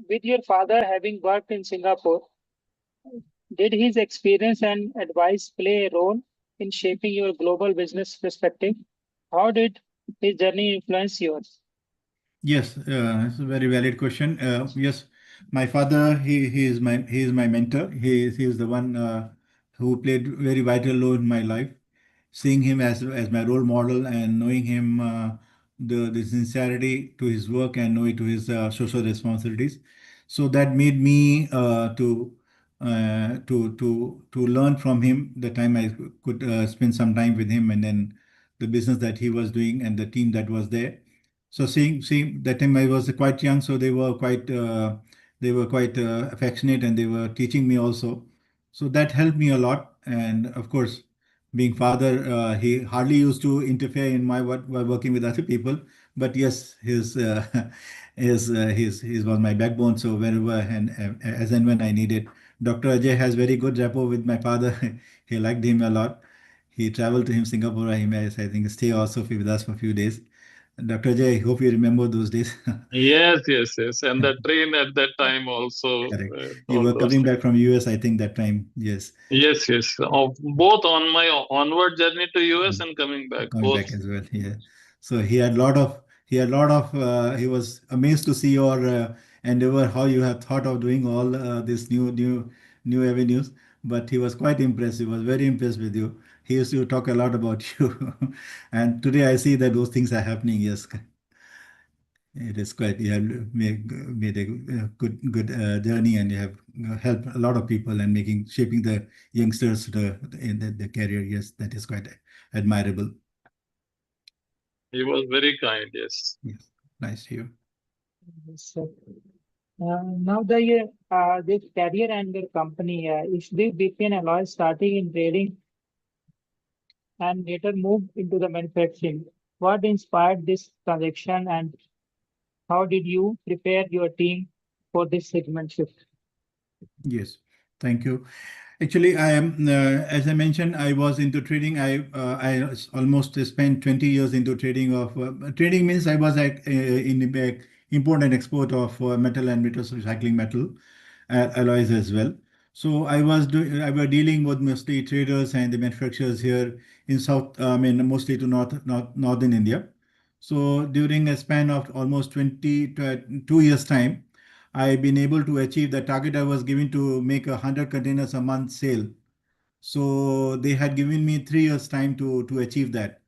with your father having worked in Singapore, did his experience and advice play a role in shaping your global business perspective? How did his journey influence yours? Yes, it's a very valid question. Yes, my father, he is my mentor. He is the one who played very vital role in my life. Seeing him as my role model and knowing him the sincerity to his work and knowing to his social responsibilities. So that made me to learn from him the time I could spend some time with him and then the business that he was doing and the team that was there. So seeing that time I was quite young, so they were quite affectionate and they were teaching me also. So that helped me a lot. And of course, being father, he hardly used to interfere in my work while working with other people. But yes, his was my backbone. So whenever and as and when I needed, Dr. Ajay has very good rapport with my father. He liked him a lot. He traveled to him Singapore. He may, I think, stay also with us for a few days. Dr. Ajay, I hope you remember those days. Yes, yes, yes. And the train at that time also, Correct. You all were those coming things. back from US, I think, that time. Yes. Yes, yes. Both on my onward journey to US and coming back, Coming both. back as well. Yeah. So he was amazed to see your endeavor, how you have thought of doing all this new avenues. But he was quite impressed. He was very impressed with you. He used to talk a lot about you. And today I see that those things are happening. Yes. It is quite, you have made a good journey and you have helped a lot of people and shaping the youngsters in the career. Yes, that is quite admirable. He was very kind, yes. Yes, nice to hear. So, now this career and your company, is the BPN Alloy starting in trading and later moved into the manufacturing? What inspired this transaction and how did you prepare your team for this segment shift? Yes, thank you. Actually, I am, as I mentioned, I was into trading. Almost spent 20 years into trading of trading means I was in the import and export of metal and metals recycling metal alloys as well. So I was dealing with mostly traders and the manufacturers here in South, I mean, mostly to Northern India. So during a span of almost 2 years time, I've been able to achieve the target I was given to make 100 containers a month sale. So they had given me 3 years time to achieve that,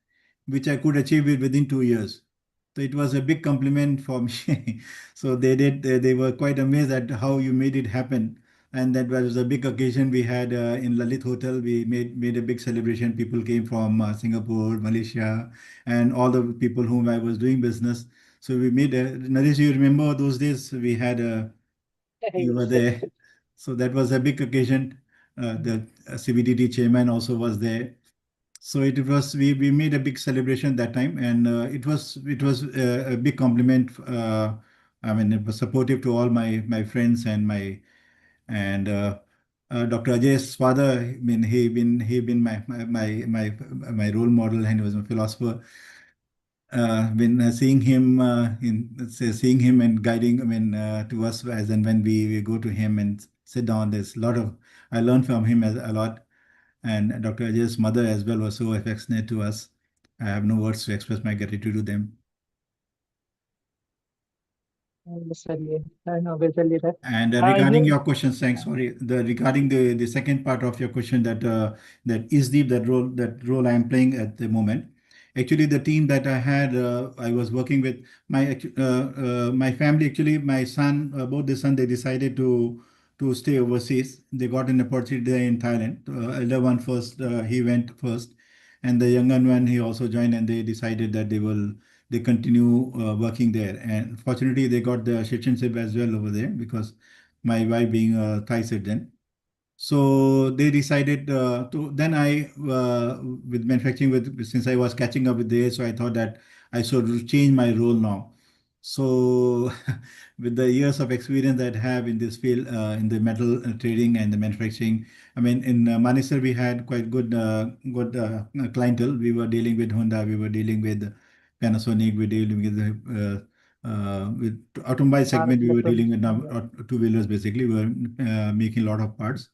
which I could achieve it within 2 years. So it was a big compliment for me. So they were quite amazed at how you made it happen. And that was a big occasion we had in Lalit Hotel. We made a big celebration. People came from Singapore, Malaysia, and all the people whom I was doing business. So we made a, Naresh, you remember those days? You were Yes. there. So that was a big occasion. The CBDT chairman also was there. So we made a big celebration that time, and it was a big compliment. I mean, it was supportive to all my friends and Dr. Ajay's father. I mean, he been my role model, and he was a philosopher. When seeing him seeing him and guiding, I mean, to us as and when we go to him and sit down, there's a lot of I learned from him a lot. And Dr. Ajay's mother as well was so affectionate to us. I have no words to express my gratitude to them. Yes, sir, yeah. I know, basically that. And regarding You, your question, thanks. Sorry, regarding the second part of your question, that is that role I am playing at the moment. Actually, the team that I had, I was working with my family. Actually, my son, both the son, they decided to stay overseas. They got an opportunity there in Thailand. Elder one first, he went first, and the younger one he also joined, and they decided that they continue working there. And fortunately, they got the citizenship as well over there because my wife being a Thai citizen. So they decided to. Then with manufacturing, since I was catching up with the, so I thought that I should change my role now. So with the years of experience that I have in this field, in the metal trading and the manufacturing, I mean, in Manesar we had quite good clientele. We were dealing with Honda, we were dealing with Panasonic, we were dealing with with automobile segment, we were dealing with Electronics, yeah. two-wheelers basically. We were making a lot of parts.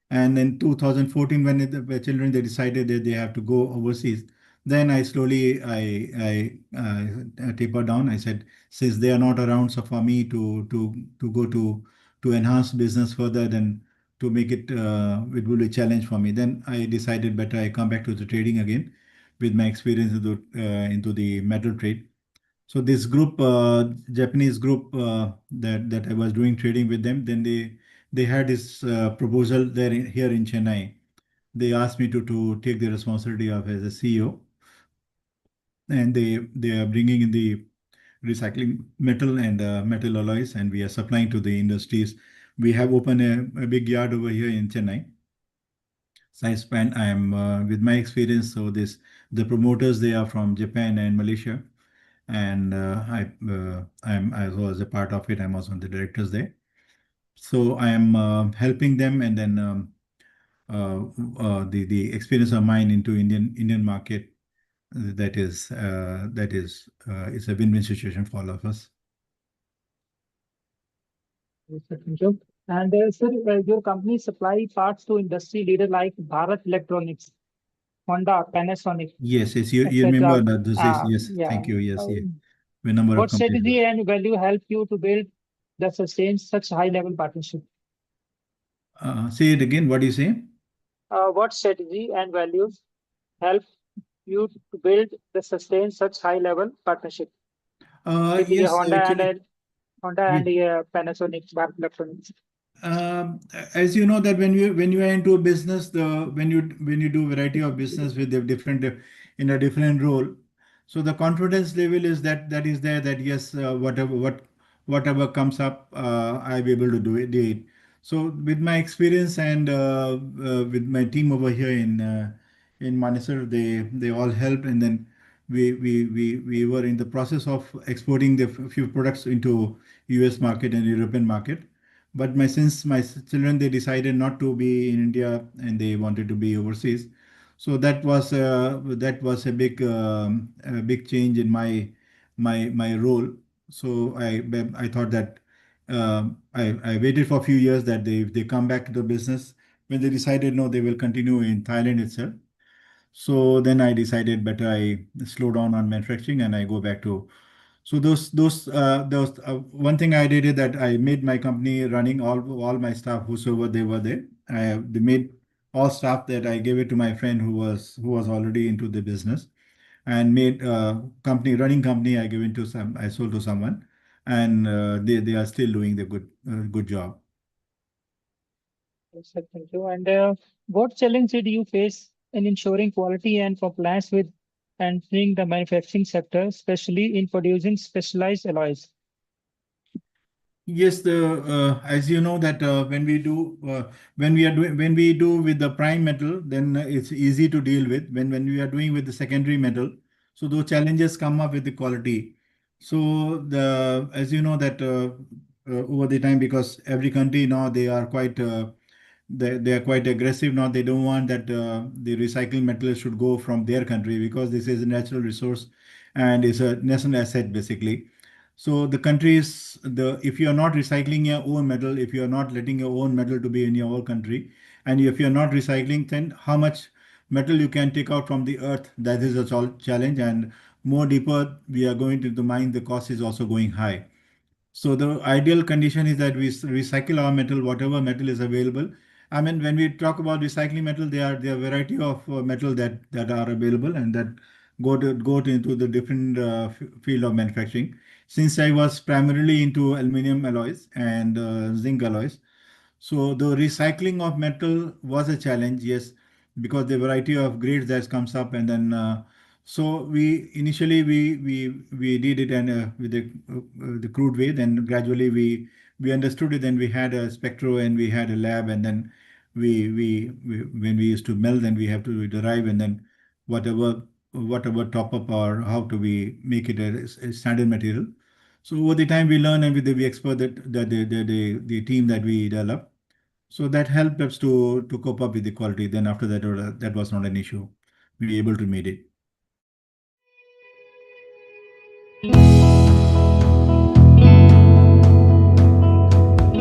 And in 2014, when the children they decided that they have to go overseas, then I slowly I tapered down. I said, since they are not around, so for me to go to enhance business further, then to make it it will be a challenge for me. Then I decided better I come back to the trading again with my experience into the metal trade. So this group, Japanese group that I was doing trading with them, then they had this proposal there here in Chennai. They asked me to take the responsibility of as a CEO, and they are bringing in the recycling metal and metal alloys, and we are supplying to the industries. We have opened a big yard over here in Chennai. So I am with my experience. So the promoters they are from Japan and Malaysia, and I was a part of it. I'm also on the directors there. So I am helping them, and then the experience of mine into Indian market that is it's a win-win situation for all of us. Yes, sir, thank you. And sir, your company supply parts to industry leader like Bharat Electronics, Honda, Panasonic, Yes, you etc. remember that this is yes. Yeah. Thank you. Yes, yeah. A number of What companies. strategy and value help you to build the sustain such high level partnership? Say it again. What do you say? What strategy and values help you to build the sustain such high level partnership with the Yes, Honda actually. and Honda Yes. and the Panasonic, Bharat Electronics? As you know that when you are into a business, when you do variety of business with the different in a different role, so the confidence level is that is there, that yes, whatever comes up, I'll be able to do it. So with my experience and with my team over here in Manesar, they all helped, and then we were in the process of exporting the few products into US market and European market. But since my children they decided not to be in India and they wanted to be overseas, so that was a big change in my role. So I thought that I waited for a few years that they come back to the business. When they decided no, they will continue in Thailand itself. So then I decided better I slow down on manufacturing and I go back to. So those one thing I did is that I made my company running all my staff whosoever they were there. They made all staff that I gave it to my friend who was already into the business, and made company running company I gave it to I sold to someone, and they are still doing the good job. Yes, sir, thank you. And what challenge did you face in ensuring quality and compliance with entering the manufacturing sector, especially in producing specialized alloys? Yes, as you know that when we do with the prime metal, then it's easy to deal with. When we are doing with the secondary metal, so those challenges come up with the quality. So as you know that over the time, because every country now they are quite aggressive now. They don't want that the recycled metal should go from their country, because this is a natural resource and is a national asset basically. So the countries, if you are not recycling your own metal, if you are not letting your own metal to be in your own country, and if you are not recycling, then how much metal you can take out from the earth, that is a challenge. And more deeper we are going to the mine, the cost is also going high. So the ideal condition is that we recycle our metal, whatever metal is available. I mean, when we talk about recycling metal, there are variety of metal that are available and that go into the different field of manufacturing. Since I was primarily into aluminum alloys and zinc alloys, so the recycling of metal was a challenge, yes, because the variety of grades that comes up, and then so we initially we did it and with the crude way. Then gradually we understood it. Then we had a spectro and we had a lab, and then we when we used to melt, then we have to derive, and then whatever top up or how to we make it a standard material. So over the time we learn, and with the expert that the team that we developed, so that helped us to cope up with the quality. Then after that, that was not an issue. We were able to meet it.